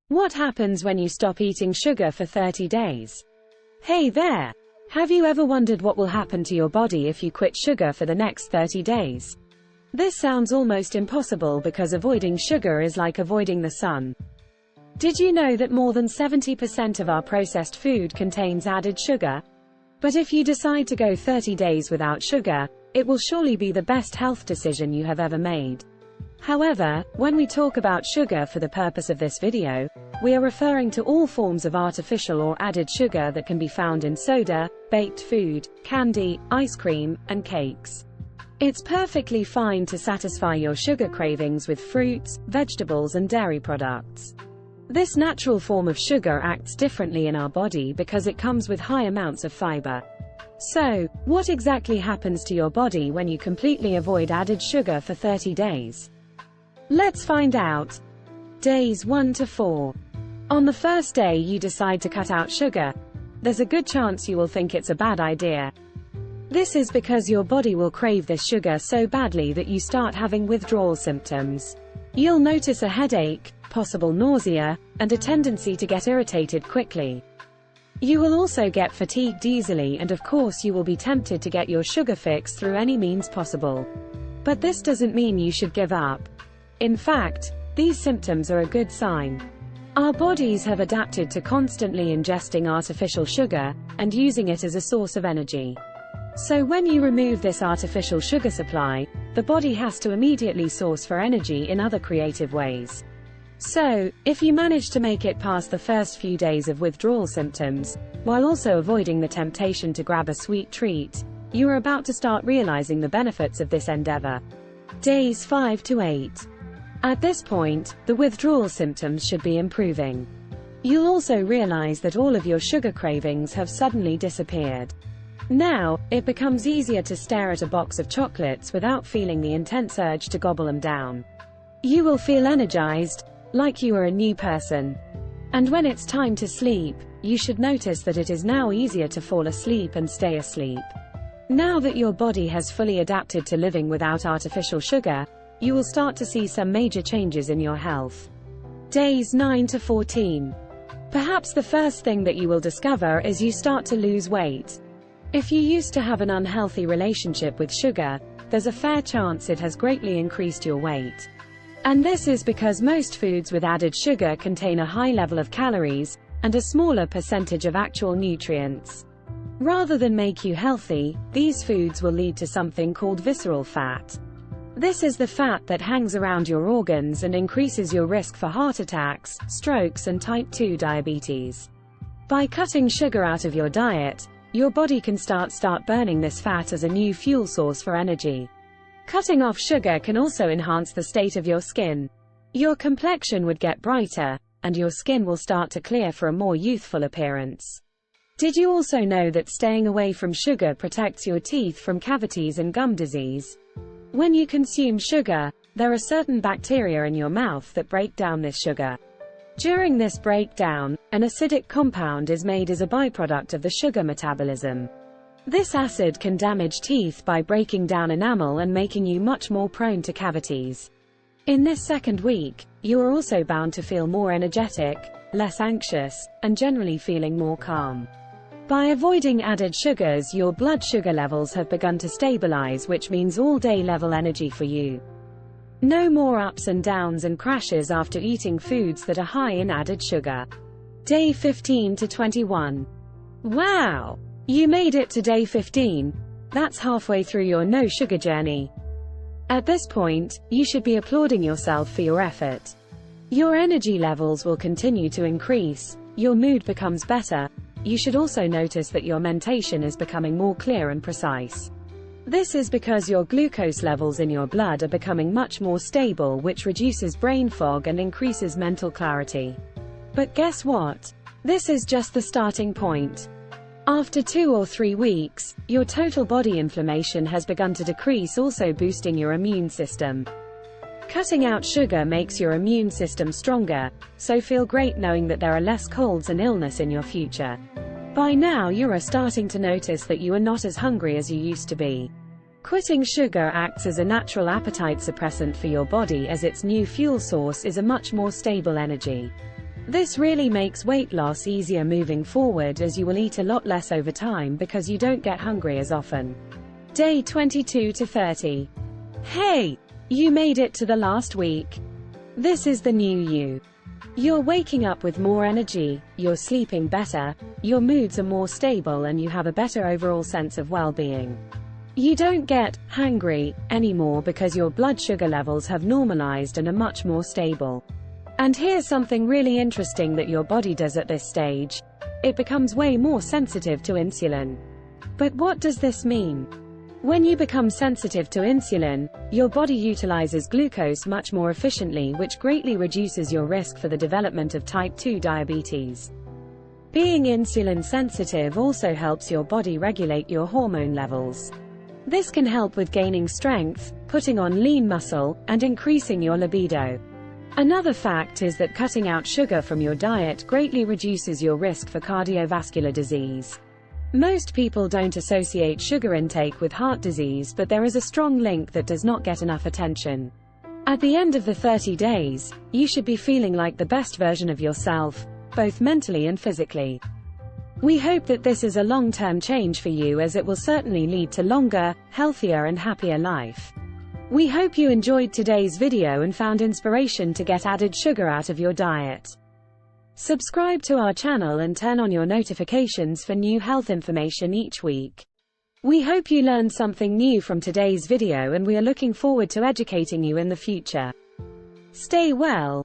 What happens when you stop eating sugar for 30 days? Hey there! Have you ever wondered what will happen to your body if you quit sugar for the next 30 days? This sounds almost impossible because avoiding sugar is like avoiding the sun. Did you know that more than 70% of our processed food contains added sugar? But if you decide to go 30 days without sugar, it will surely be the best health decision you have ever made. However, when we talk about sugar for the purpose of this video, we are referring to all forms of artificial or added sugar that can be found in soda, baked food, candy, ice cream, and cakes. It's perfectly fine to satisfy your sugar cravings with fruits, vegetables, and dairy products. This natural form of sugar acts differently in our body because it comes with high amounts of fiber. So, what exactly happens to your body when you completely avoid added sugar for 30 days? Let's find out. Days 1 to 4. On the first day you decide to cut out sugar. There's a good chance you will think it's a bad idea. This is because your body will crave this sugar so badly that you start having withdrawal symptoms. You'll notice a headache, possible nausea, and a tendency to get irritated quickly. You will also get fatigued easily, and of course you will be tempted to get your sugar fix through any means possible. But this doesn't mean you should give up. In fact, these symptoms are a good sign. Our bodies have adapted to constantly ingesting artificial sugar, and using it as a source of energy. So when you remove this artificial sugar supply, the body has to immediately source for energy in other creative ways. So, if you manage to make it past the first few days of withdrawal symptoms, while also avoiding the temptation to grab a sweet treat, you are about to start realizing the benefits of this endeavor. Days 5 to 8. At this point, the withdrawal symptoms should be improving. You'll also realize that all of your sugar cravings have suddenly disappeared. Now, it becomes easier to stare at a box of chocolates without feeling the intense urge to gobble them down. You will feel energized, like you are a new person. And when it's time to sleep, you should notice that it is now easier to fall asleep and stay asleep. Now that your body has fully adapted to living without artificial sugar, you will start to see some major changes in your health. Days 9 to 14. Perhaps the first thing that you will discover is you start to lose weight. If you used to have an unhealthy relationship with sugar, there's a fair chance it has greatly increased your weight. And this is because most foods with added sugar contain a high level of calories, and a smaller percentage of actual nutrients. Rather than make you healthy, these foods will lead to something called visceral fat. This is the fat that hangs around your organs and increases your risk for heart attacks, strokes, and type 2 diabetes. By cutting sugar out of your diet, your body can start burning this fat as a new fuel source for energy. Cutting off sugar can also enhance the state of your skin. Your complexion would get brighter, and your skin will start to clear for a more youthful appearance. Did you also know that staying away from sugar protects your teeth from cavities and gum disease? When you consume sugar, there are certain bacteria in your mouth that break down this sugar. During this breakdown, an acidic compound is made as a byproduct of the sugar metabolism. This acid can damage teeth by breaking down enamel and making you much more prone to cavities. In this second week, you are also bound to feel more energetic, less anxious, and generally feeling more calm. By avoiding added sugars, your blood sugar levels have begun to stabilize, which means all-day level energy for you. No more ups and downs and crashes after eating foods that are high in added sugar. Day 15 to 21. Wow! You made it to day 15. That's halfway through your no-sugar journey. At this point, you should be applauding yourself for your effort. Your energy levels will continue to increase, your mood becomes better. You should also notice that your mentation is becoming more clear and precise. This is because your glucose levels in your blood are becoming much more stable, which reduces brain fog and increases mental clarity. But guess what? This is just the starting point. After 2 or 3 weeks, your total body inflammation has begun to decrease, also boosting your immune system. Cutting out sugar makes your immune system stronger, so feel great knowing that there are less colds and illness in your future. By now you are starting to notice that you are not as hungry as you used to be. Quitting sugar acts as a natural appetite suppressant for your body, as its new fuel source is a much more stable energy. This really makes weight loss easier moving forward, as you will eat a lot less over time because you don't get hungry as often. Day 22 to 30. Hey! You made it to the last week. This is the new you. You're waking up with more energy, you're sleeping better, your moods are more stable, and you have a better overall sense of well-being. You don't get hangry anymore because your blood sugar levels have normalized and are much more stable. And here's something really interesting that your body does at this stage. It becomes way more sensitive to insulin. But what does this mean? When you become sensitive to insulin, your body utilizes glucose much more efficiently, which greatly reduces your risk for the development of type 2 diabetes. Being insulin sensitive also helps your body regulate your hormone levels. This can help with gaining strength, putting on lean muscle, and increasing your libido. Another fact is that cutting out sugar from your diet greatly reduces your risk for cardiovascular disease. Most people don't associate sugar intake with heart disease, but there is a strong link that does not get enough attention. At the end of the 30 days, you should be feeling like the best version of yourself, both mentally and physically. We hope that this is a long-term change for you, as it will certainly lead to longer, healthier and happier life. We hope you enjoyed today's video and found inspiration to get added sugar out of your diet. Subscribe to our channel and turn on your notifications for new health information each week. We hope you learned something new from today's video, and we are looking forward to educating you in the future. Stay well.